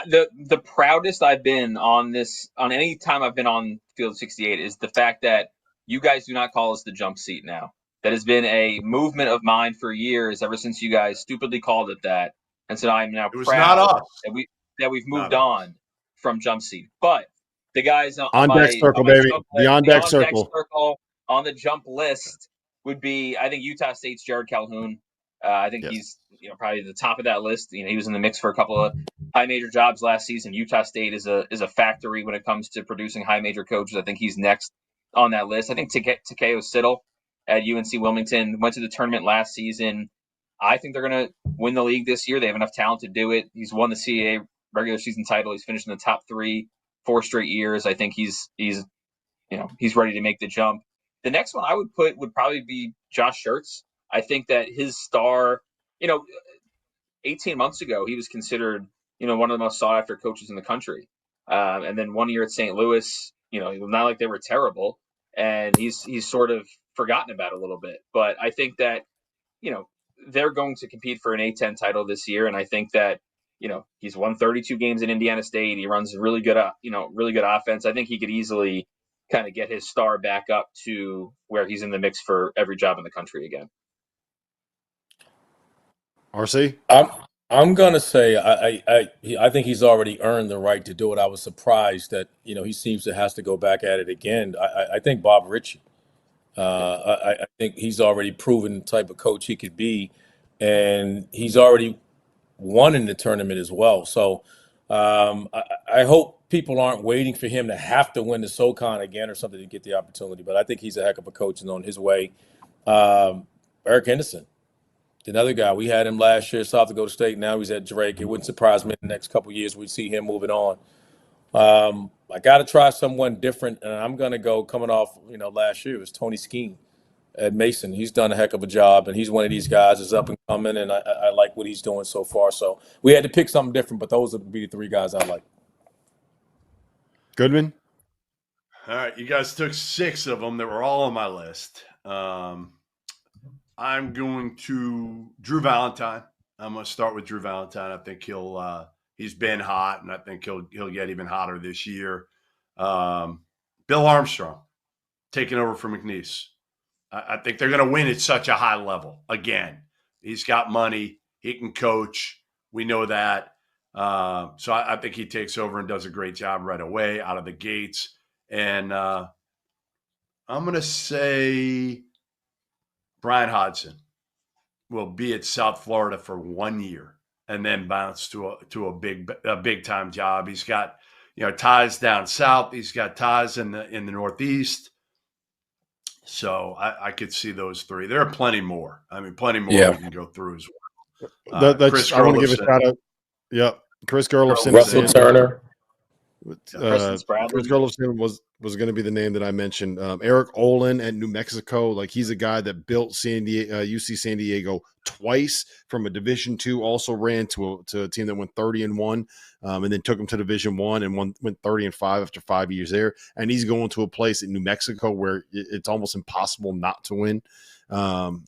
The proudest I've been on any time I've been on Field 68 is the fact that you guys do not call us the jump seat now. That has been a movement of mine for years, ever since you guys stupidly called it that. And so I'm now proud that we've moved on from jump seat. But the guys on deck circle, baby, the on deck circle on the jump list would be, I think, Utah State's Jared Calhoun. I think he's probably the top of that list. He was in the mix for a couple of high major jobs last season. Utah State is a factory when it comes to producing high major coaches. I think he's next on that list. I think Takeo Siddle at UNC Wilmington went to the tournament last season. I think they're going to win the league this year. They have enough talent to do it. He's won the CAA regular season title. He's finished in the top 3 4 straight years. I think he's ready to make the jump. The next one I would put would probably be Josh Schertz. I think that his star, 18 months ago, he was considered, one of the most sought after coaches in the country. And then 1 year at St. Louis, not like they were terrible. And he's sort of forgotten about a little bit. But I think that, they're going to compete for an A-10 title this year. And I think that, he's won 32 games in Indiana State. He runs really good offense. I think he could easily kind of get his star back up to where he's in the mix for every job in the country again. RC? I'm gonna say I think he's already earned the right to do it. I was surprised that he seems to has to go back at it again. I think Bob Ritchie. I think he's already proven the type of coach he could be, and he's already won in the tournament as well. So I hope people aren't waiting for him to have to win the SoCon again or something to get the opportunity. But I think he's a heck of a coach and on his way. Eric Henderson. Another guy, we had him last year, South Dakota State. Now he's at Drake. It wouldn't surprise me in the next couple of years we'd see him moving on. I got to try someone different, and I'm going to go coming off, last year. It was Tony Skeen at Mason. He's done a heck of a job, and he's one of these guys that's up and coming, and I like what he's doing so far. So we had to pick something different, but those would be the 3 guys I like. Goodman? All right, you guys took 6 of them that were all on my list. I'm going to Drew Valentine. I'm going to start with Drew Valentine. I think he's been hot, and I think he'll get even hotter this year. Bill Armstrong taking over for McNeese. I think they're going to win at such a high level again. He's got money. He can coach. We know that. So I think he takes over and does a great job right away out of the gates. And I'm going to say Brian Hodgson will be at South Florida for 1 year and then bounce to a big time job. He's got ties down south. He's got ties in the Northeast. So I could see those 3. There are plenty more. Plenty more we can go through as well. I want to give a shout out. Yep, Chris Gerlofson, Russell Turner. Chris Gerlofson was going to be the name that I mentioned. Eric Olin at New Mexico, he's a guy that built UC San Diego twice from a Division II. Also ran to a team that went 30-1, and then took him to Division I and went 30-5 after 5 years there. And he's going to a place in New Mexico where it's almost impossible not to win.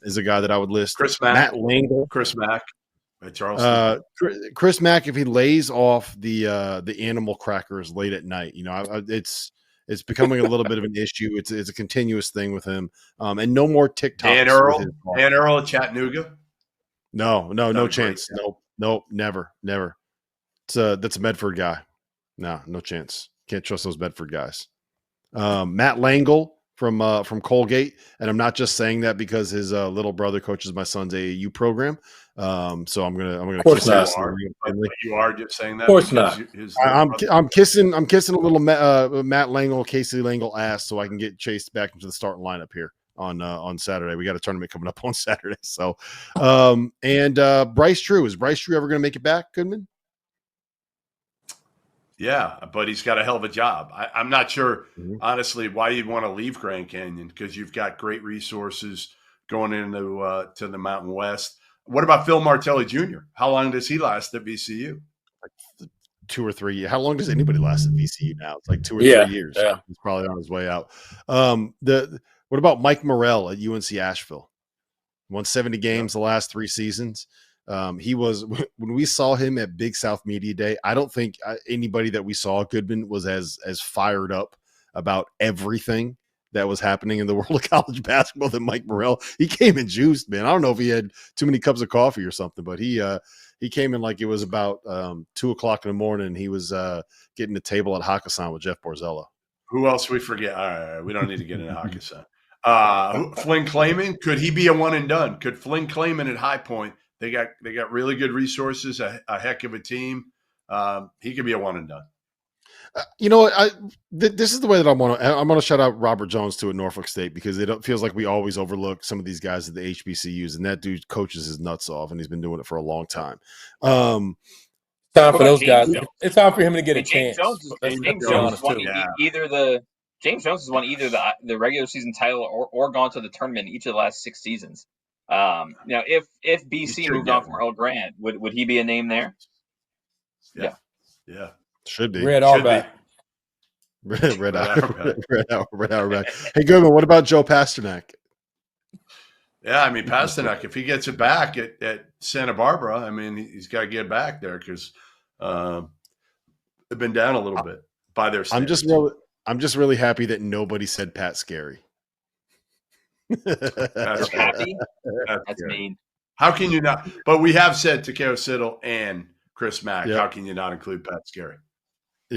Is a guy that I would list. Chris Mack. Matt Langle. Chris Mack. Chris Mack, if he lays off the animal crackers late at night, it's becoming a little bit of an issue. It's a continuous thing with him. And no more TikToks. Dan Earl at Chattanooga. No chance. Nope, never. That's a Medford guy. No chance. Can't trust those Medford guys. Matt Langle from Colgate, and I'm not just saying that because his little brother coaches my son's AAU program. So I'm gonna kiss him. You are just saying that. Of course not. I'm kissing a little Matt Langle, Casey Langle ass, so I can get chased back into the starting lineup here on Saturday. We got a tournament coming up on Saturday. So Bryce Drew, is Bryce Drew ever going to make it back, Goodman? Yeah, but he's got a hell of a job. I'm not sure, honestly, why you'd want to leave Grand Canyon, because you've got great resources going into to the Mountain West. What about Phil Martelli Jr.? How long does he last at VCU? 2 or 3 years. How long does anybody last at VCU now? It's 2 or 3 years. Yeah. He's probably on his way out. What about Mike Morrell at UNC Asheville? Won 70 games the last 3 seasons. He was when we saw him at Big South Media Day. I don't think anybody that we saw Goodman was as fired up about everything that was happening in the world of college basketball than Mike Morrell. He came in juiced, man. I don't know if he had too many cups of coffee or something, but he came in like it was about 2:00 in the morning. And he was getting the table at Hakkasan with Jeff Borzella. Who else we forget? All right, we don't need to get into Hakkasan. Flynn Clayman, could he be a one and done? Could Flynn Clayman at High Point? They got really good resources, a heck of a team. He could be a one and done. You know what? This is the way that I'm going to shout out Robert Jones too at Norfolk State, because it feels like we always overlook some of these guys at the HBCUs, and that dude coaches his nuts off, and he's been doing it for a long time. Time for those guys. It's time for him to get a chance. James Jones has won either the regular season title or gone to the tournament each of the last 6 seasons. If BC moved on from Earl Grant, would he be a name there? Yeah. Should be. Red Auerbach. Red Auerbach. Hey, Goodman, what about Joe Pasternak? Yeah, I mean, Pasternak, if he gets it back at Santa Barbara, I mean, he's got to get back there because they've been down a little bit by their standards. I'm just really happy that nobody said Pat Scary. That's happy. That's mean. How can you not? But we have said Takeo Siddle and Chris Mack. Yep. How can you not include Pat Scary?